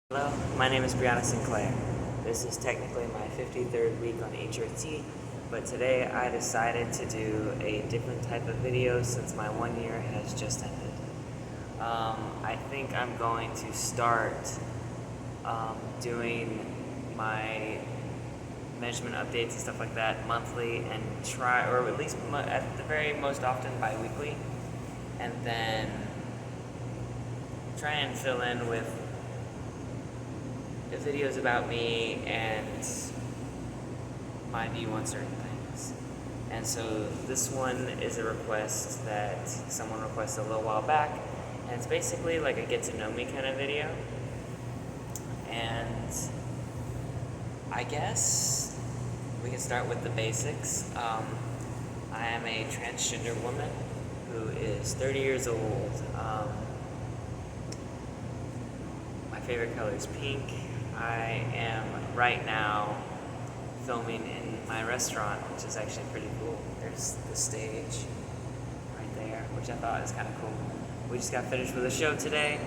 Hello, my name is Brianna Sinclair. This is technically my 53rd week on HRT, but today I decided to do a different type of video since my 1 year has just ended. I think I'm going to start doing my measurement updates and stuff like that monthly and try, or at least at the very most often bi-weekly, and then try and fill in with videos about me and my view on certain things. And so this one is a request that someone requested a little while back, and it's basically like a get to know me kind of video. And I guess we can start with the basics. I am a transgender woman who is 30 years old. My favorite color is pink. I am right now filming in my restaurant, which is actually pretty cool. There's the stage right there, which I thought is kind of cool. We just got finished with a show today,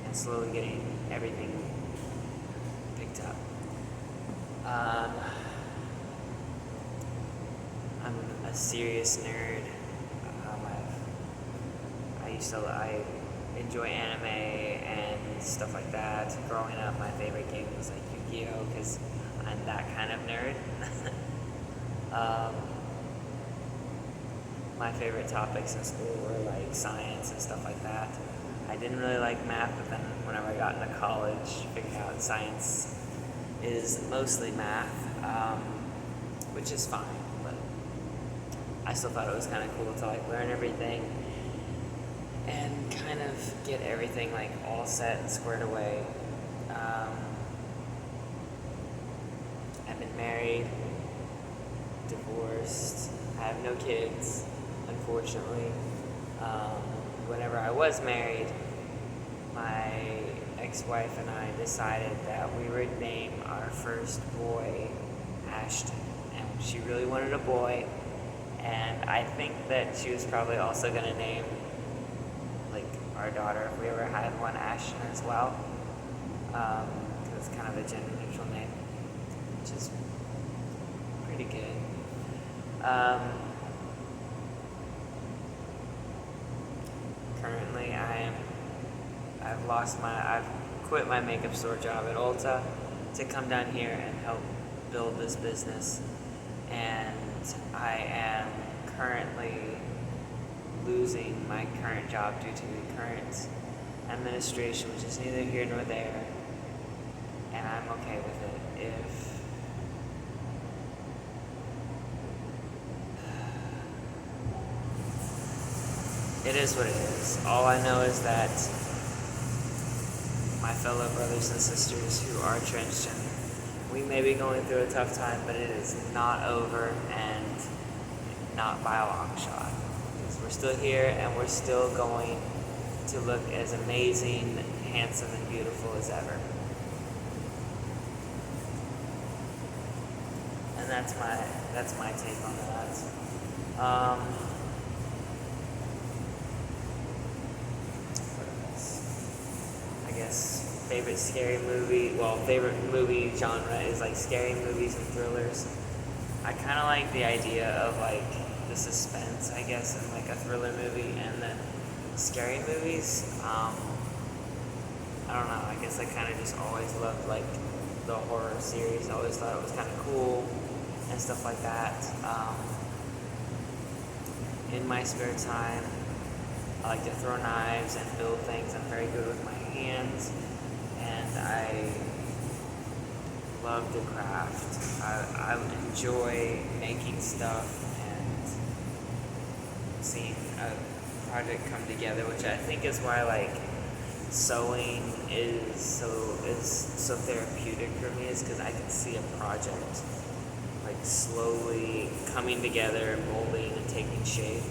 and slowly getting everything picked up. I'm a serious nerd. I enjoy anime and stuff like that. Growing up, my favorite game was like Yu-Gi-Oh! Because I'm that kind of nerd. My favorite topics in school were like science and stuff like that. I didn't really like math, but then whenever I got into college, figured out science is mostly math, which is fine, but I still thought it was kind of cool to like learn everything and kind of get everything like all set and squared away. I've been married, divorced, I have no kids, unfortunately. Whenever I was married, my ex-wife and I decided that we would name our first boy Ashton, and she really wanted a boy, and I think that she was probably also going to name our daughter, if we ever had one, Ashton as well, because it's kind of a gender neutral name, which is pretty good. Currently, I've quit my makeup store job at Ulta to come down here and help build this business, and I am currently losing my current job due to the current administration, which is neither here nor there, and I'm okay with it. It is what it is. All I know is that my fellow brothers and sisters who are transgender, we may be going through a tough time, but it is not over, and not by a long shot. We're still here, and we're still going to look as amazing, handsome, and beautiful as ever. And that's my take on that. What else? I guess favorite scary movie. Well, favorite movie genre is like scary movies and thrillers. I kind of like the idea of like the suspense, I guess, in like a thriller movie, and then scary movies. I don't know, I guess I kind of just always loved like the horror series. I always thought it was kind of cool and stuff like that. In my spare time, I like to throw knives and build things. I'm very good with my hands, and I love to craft. I enjoy making stuff, seeing a project come together, which I think is why like sewing is so therapeutic for me, is because I can see a project like slowly coming together, molding and taking shape.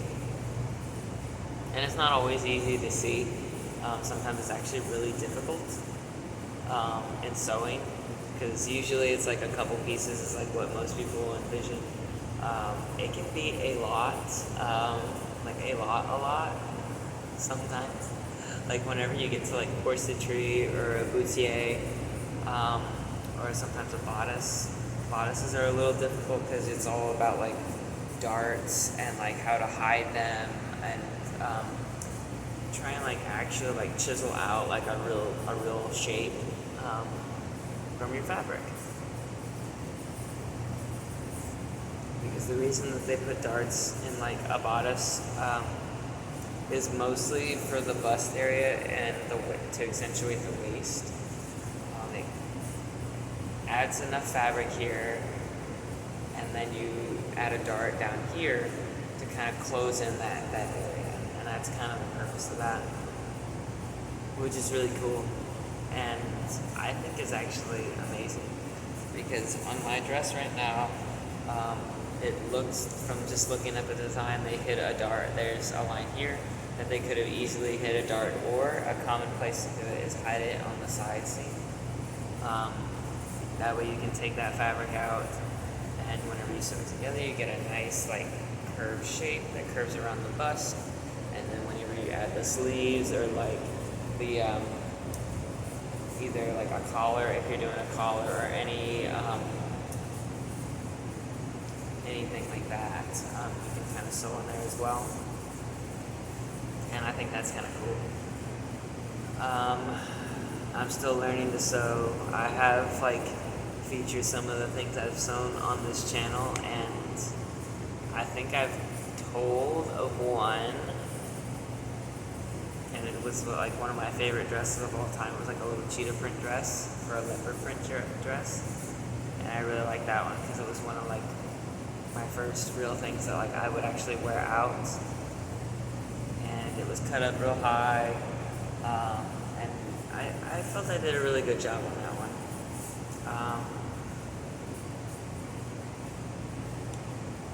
And it's not always easy to see. Sometimes it's actually really difficult in sewing, because usually it's like a couple pieces is like what most people envision. It can be a lot sometimes. like whenever you get to like corsetry or a boutier, or sometimes a bodice. Bodices are a little difficult because it's all about like darts and like how to hide them and try and like actually like chisel out like a real shape from your fabric. Because the reason that they put darts in like a bodice is mostly for the bust area and to accentuate the waist. It adds enough fabric here, and then you add a dart down here to kind of close in that area, and that's kind of the purpose of that, which is really cool, and I think is actually amazing, because on my dress right now, it looks, from just looking at the design, they hit a dart. There's a line here that they could have easily hit a dart, or a common place to do it is hide it on the side seam. That way you can take that fabric out, and whenever you sew it together, you get a nice like curved shape that curves around the bust. And then whenever you add the sleeves, or like the either like a collar, if you're doing a collar, or anything like that, you can kind of sew in there as well. And I think that's kind of cool. I'm still learning to sew. I have like featured some of the things I've sewn on this channel, and I think I've told of one, and it was like one of my favorite dresses of all time. It was like a little cheetah print dress, or a leopard print dress, and I really liked that one because it was one of like my first real things that like I would actually wear out, and it was cut up real high, and I felt I did a really good job on that one.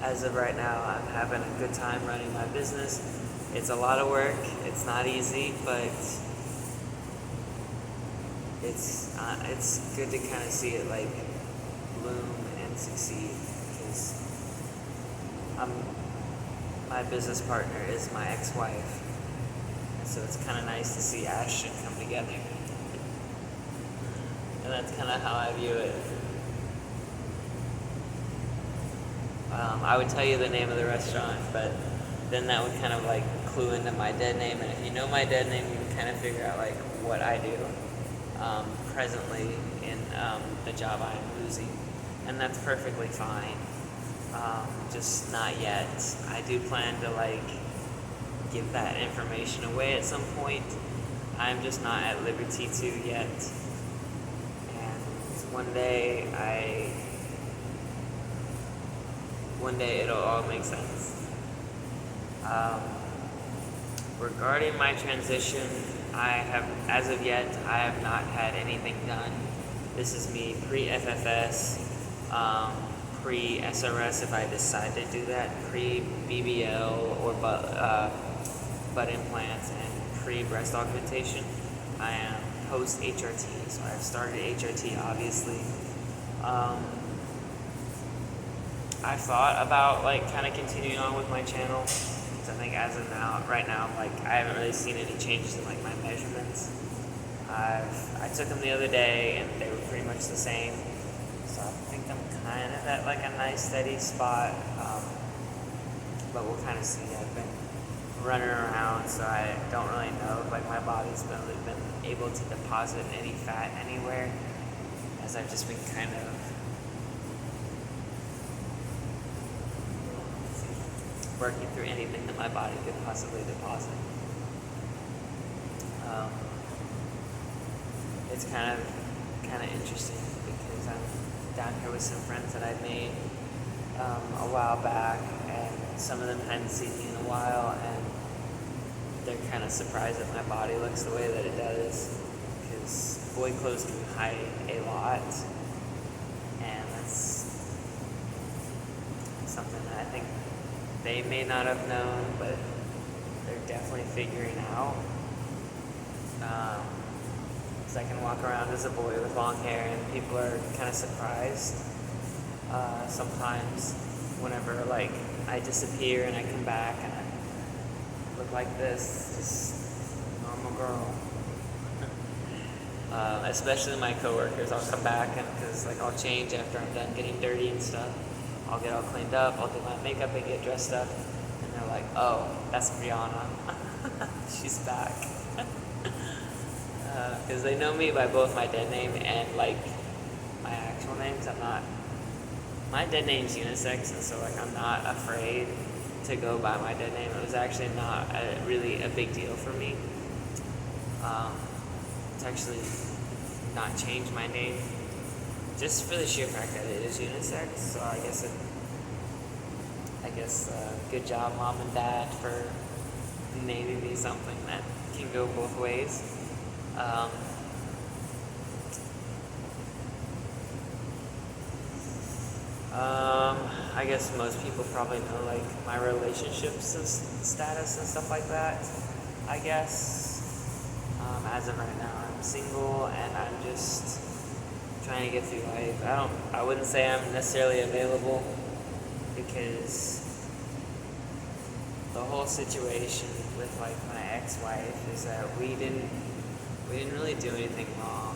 As of right now, I'm having a good time running my business. It's a lot of work. It's not easy, but it's good to kind of see it like bloom and succeed, because my business partner is my ex-wife, and so it's kind of nice to see Ashton come together, and that's kind of how I view it. I would tell you the name of the restaurant, but then that would kind of like clue into my dead name, and if you know my dead name, you can kind of figure out like what I do presently in the job I'm losing, and that's perfectly fine. Just not yet. I do plan to like give that information away at some point. I'm just not at liberty to yet, and one day it'll all make sense. Regarding my transition, as of yet, I have not had anything done. This is me pre-FFS, pre-SRS if I decide to do that, pre-BBL or butt implants, and pre-breast augmentation. I am post-HRT, so I've started HRT obviously. I thought about like kind of continuing on with my channel, because I think as of now, right now, like I haven't really seen any changes in like my measurements. I took them the other day and they were pretty much the same, so I think I'm kind of at like a nice steady spot, but we'll kind of see. I've been running around, so I don't really know if like my body's been able to deposit any fat anywhere, as I've just been kind of working through anything that my body could possibly deposit. It's kind of interesting, because I'm down here with some friends that I made a while back, and some of them hadn't seen me in a while, and they're kind of surprised that my body looks the way that it does, because boy clothes can hide a lot, and that's something that I think they may not have known, but they're definitely figuring out. Because I can walk around as a boy with long hair, and people are kind of surprised sometimes whenever like I disappear and I come back and I look like this normal girl. Especially my coworkers, I'll come back and because like I'll change after I'm done getting dirty and stuff. I'll get all cleaned up. I'll do my makeup and get dressed up, and they're like, "Oh, that's Brianna. She's back." Because they know me by both my dead name and like my actual names. My dead name's unisex, and so like I'm not afraid to go by my dead name. It was actually not really a big deal for me. To actually not change my name, just for the sheer fact that it is unisex. So I guess good job, mom and dad, for naming me something that can go both ways. I guess most people probably know like my relationships and status and stuff like that. I guess as of right now, I'm single and I'm just trying to get through life. I wouldn't say I'm necessarily available because the whole situation with like my ex-wife is that we didn't really do anything wrong.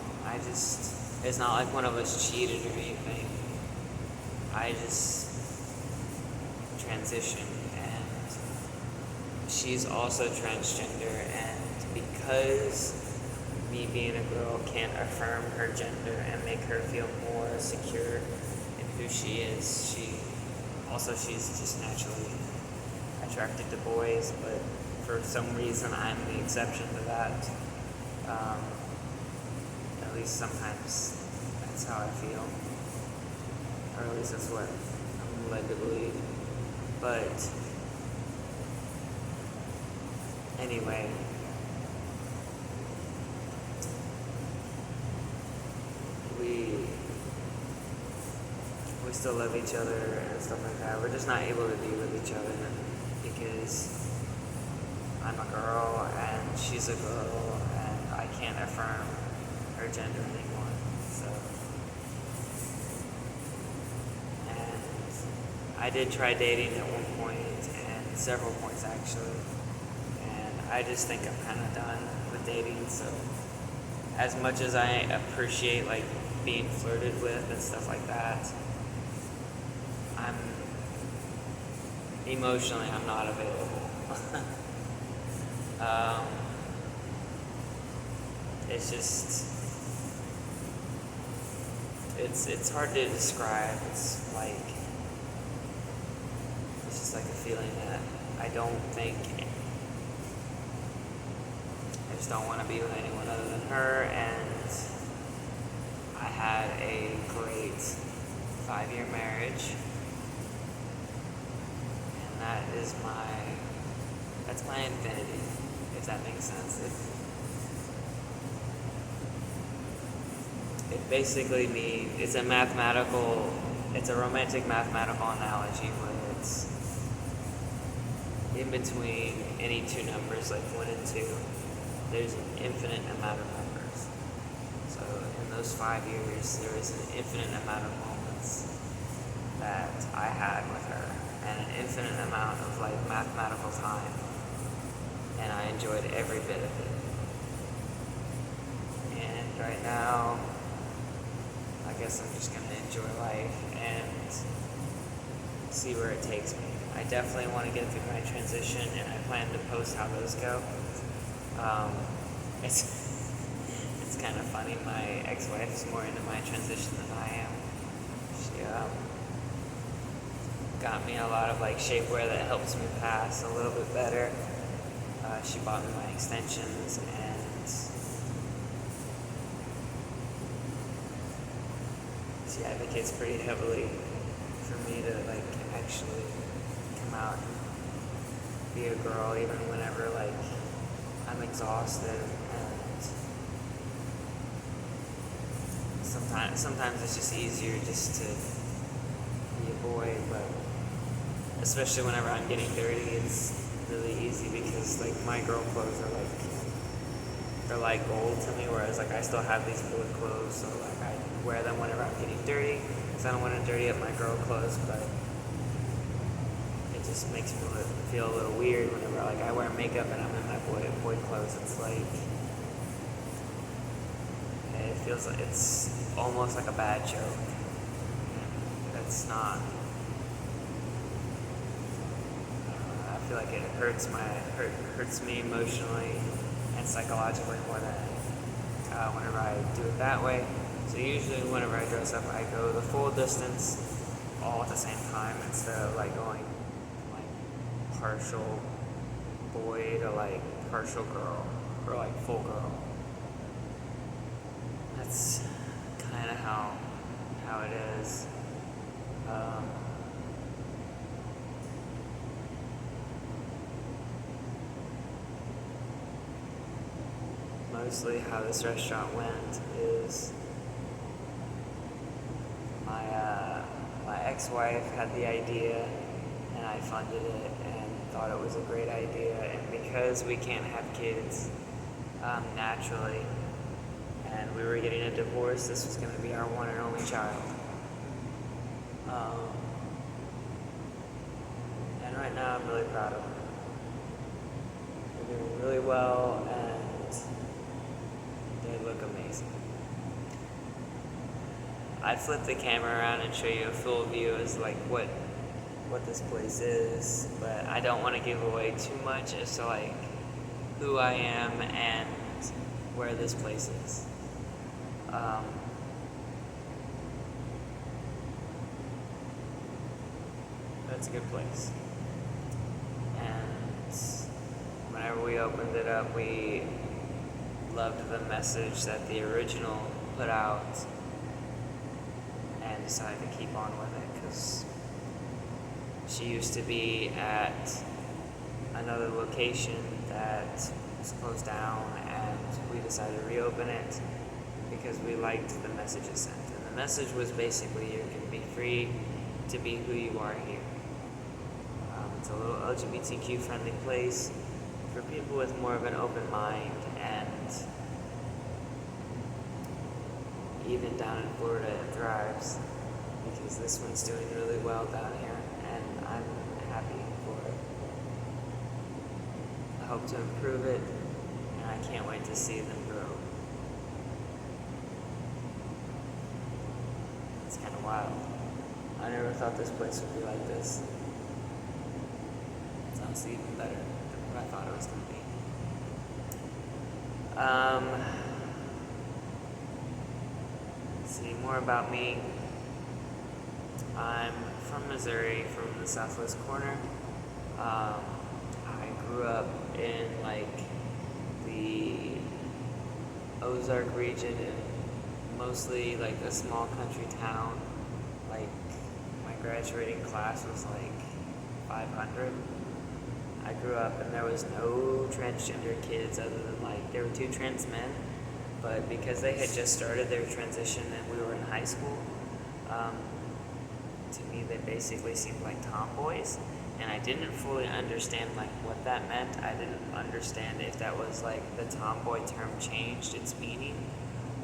It's not like one of us cheated or anything. I just transitioned, and she's also transgender, and because me being a girl can't affirm her gender and make her feel more secure in who she is, she's just naturally attracted to boys, but for some reason I'm the exception to that. At least sometimes that's how I feel, or at least that's what I'm led to believe. But anyway, we still love each other and stuff like that. We're just not able to be with each other because I'm a girl and she's a girl and I can't affirm her gender anymore. So, and I did try dating at one point, and several points actually, and I just think I'm kind of done with dating. So as much as I appreciate like being flirted with and stuff like that, emotionally I'm not available. It's just it's hard to describe. It's just like a feeling that I just don't want to be with anyone other than her. And I had a great 5-year marriage, and that's my infinity, if that makes sense. It basically means it's a romantic mathematical analogy where it's in between any two numbers, like 1 and 2, there's an infinite amount of numbers. So in those 5 years, there is an infinite amount of moments that I had with her, and an infinite amount of like mathematical time, and I enjoyed every bit of it. And right now, I guess I'm just gonna enjoy life and see where it takes me. I definitely want to get through my transition, and I plan to post how those go. It's kind of funny. My ex-wife is more into my transition than I am. She got me a lot of like shapewear that helps me pass a little bit better. She bought me my extensions, and she advocates pretty heavily for me to like actually come out and be a girl even whenever like I'm exhausted, and sometimes it's just easier just to be a boy. But especially whenever I'm getting dirty, it's really easy because like my girl clothes are they're like gold to me, whereas like I still have these wood clothes, so like I wear them whenever I'm getting dirty because I don't want to dirty up my girl clothes. But it just makes me feel a little weird whenever like I wear makeup and I'm in my boy clothes. It's like feels like it's almost like a bad joke. That's not. I feel like it hurts me emotionally and psychologically more than whenever I do it that way. So usually whenever I dress up, I go the full distance all at the same time instead of like going like partial boy to like partial girl or like full girl. That's kind of how it is. Mostly how this restaurant went is my ex-wife had the idea and I funded it and thought it was a great idea, and because we can't have kids naturally and we were getting a divorce, this was going to be our one and only child. And right now I'm really proud of her. We're doing really well and they look amazing. I'd flip the camera around and show you a full view as like what this place is, but I don't want to give away too much as to like who I am and where this place is. That's a good place. And whenever we opened it up, we loved the message that the original put out and decided to keep on with it because she used to be at another location that was closed down, and we decided to reopen it because we liked the message it sent. And the message was basically you can be free to be who you are here. It's a little LGBTQ friendly place for people with more of an open mind, and even down in Florida it thrives because this one's doing really well down here and I'm happy for it. I hope to improve it and I can't wait to see them grow. It's kind of wild. I never thought this place would be like this. It's honestly even better than what I thought it was going to be. See more about me. I'm from Missouri, from the southwest corner. I grew up in like the Ozark region, and mostly like a small country town. Like my graduating class was like 500. I grew up and there was no transgender kids other than like there were 2 trans men, but because they had just started their transition and we were in high school, to me they basically seemed like tomboys, and I didn't fully understand like what that meant. I didn't understand if that was like the tomboy term changed its meaning,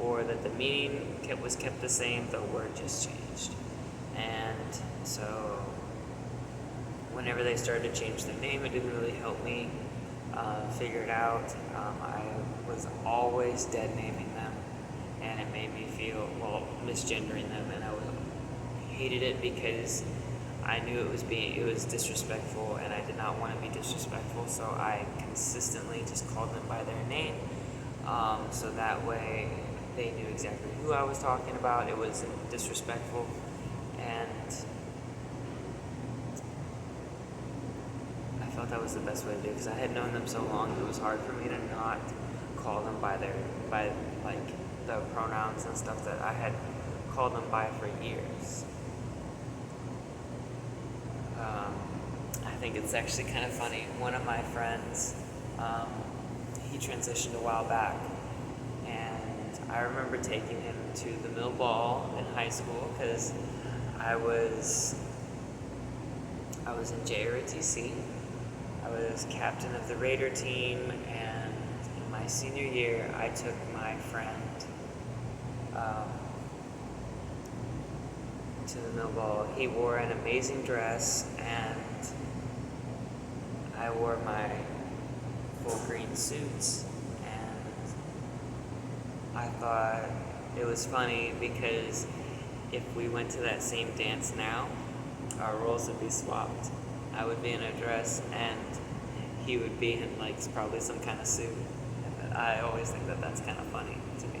or that the meaning was kept the same, the word just changed. And so whenever they started to change their name, it didn't really help me figure it out. I was always dead naming them, and it made me feel, misgendering them, and I hated it because I knew it was disrespectful, and I did not want to be disrespectful, so I consistently just called them by their name, so that way they knew exactly who I was talking about. It wasn't disrespectful, and I felt that was the best way to do it because I had known them so long. It was hard for me to not call them by like the pronouns and stuff that I had called them by for years. I think it's actually kind of funny. One of my friends, he transitioned a while back, and I remember taking him to the mill ball in high school because I was in JROTC. I was captain of the Raider team, and in my senior year, I took my friend to the mill ball. He wore an amazing dress, and I wore my full green suits, and I thought it was funny because if we went to that same dance now, our roles would be swapped. I would be in a dress and he would be in like probably some kind of suit. And I always think that that's kind of funny to me.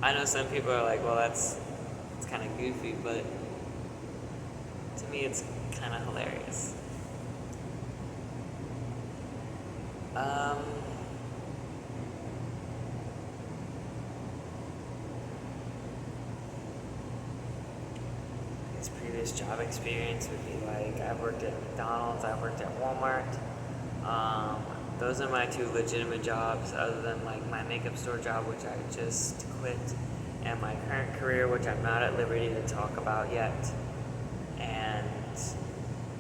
I know some people are like, well, it's kind of goofy, but to me it's kind of hilarious. His previous job experience would be like, I've worked at McDonald's, I've worked at Walmart. Those are my two legitimate jobs, other than like my makeup store job, which I just quit, and my current career, which I'm not at liberty to talk about yet. And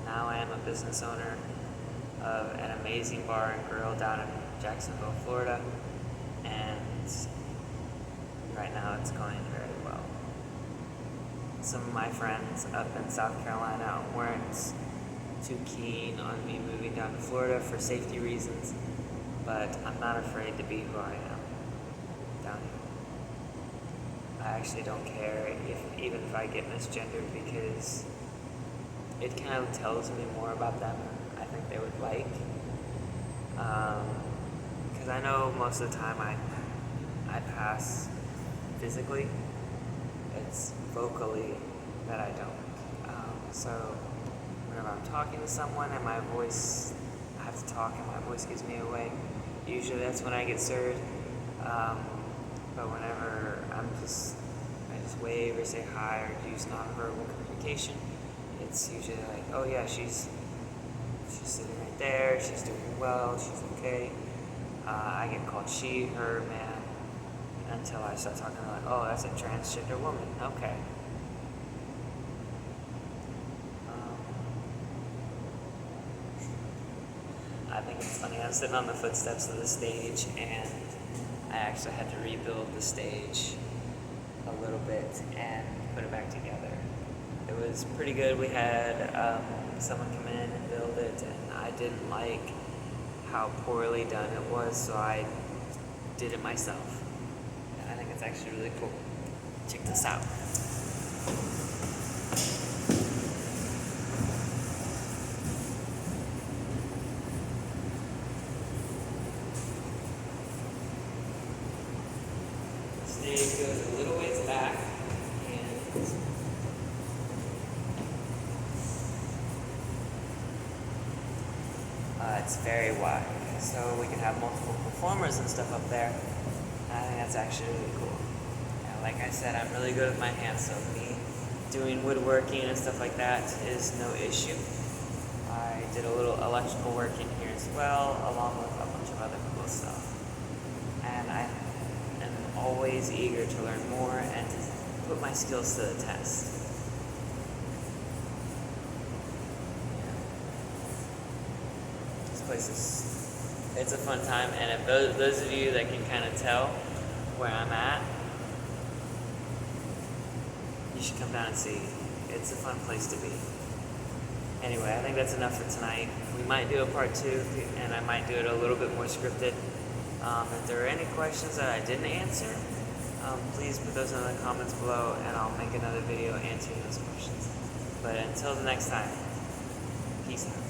now I am a business owner of an amazing bar and grill down in Jacksonville, Florida, and right now it's going very well. Some of my friends up in South Carolina weren't too keen on me moving down to Florida for safety reasons, but I'm not afraid to be who I am down here. I actually don't care even if I get misgendered, because it kind of tells me more about them I think they would like. Because I know most of the time I pass physically. It's vocally that I don't. So whenever I'm talking to someone and I have to talk and my voice gives me away, usually that's when I get served. But whenever I just wave or say hi or use nonverbal communication, it's usually like, oh yeah, she's sitting right there, she's doing well, she's okay. I get called she, her, man, until I start talking like, oh, that's a transgender woman, okay. I think it's funny, I'm sitting on the footsteps of the stage, and I actually had to rebuild the stage a little bit and put it back together. It was pretty good. We had someone come in and build it, and I didn't like how poorly done it was, so I did it myself. And I think it's actually really cool. Check this out. The stage goes a little ways back, and it's very wide, so we can have multiple performers and stuff up there. I think that's actually really cool. And like I said, I'm really good with my hands, so me doing woodworking and stuff like that is no issue. I did a little electrical work in here as well, along with a bunch of other cool stuff. And I am always eager to learn more and to put my skills to the test. It's a fun time, and if those of you that can kind of tell where I'm at, you should come down and see. It's a fun place to be. Anyway, I think that's enough for tonight. We might do a part 2, and I might do it a little bit more scripted. If there are any questions that I didn't answer, please put those in the comments below, and I'll make another video answering those questions. But until the next time, peace out.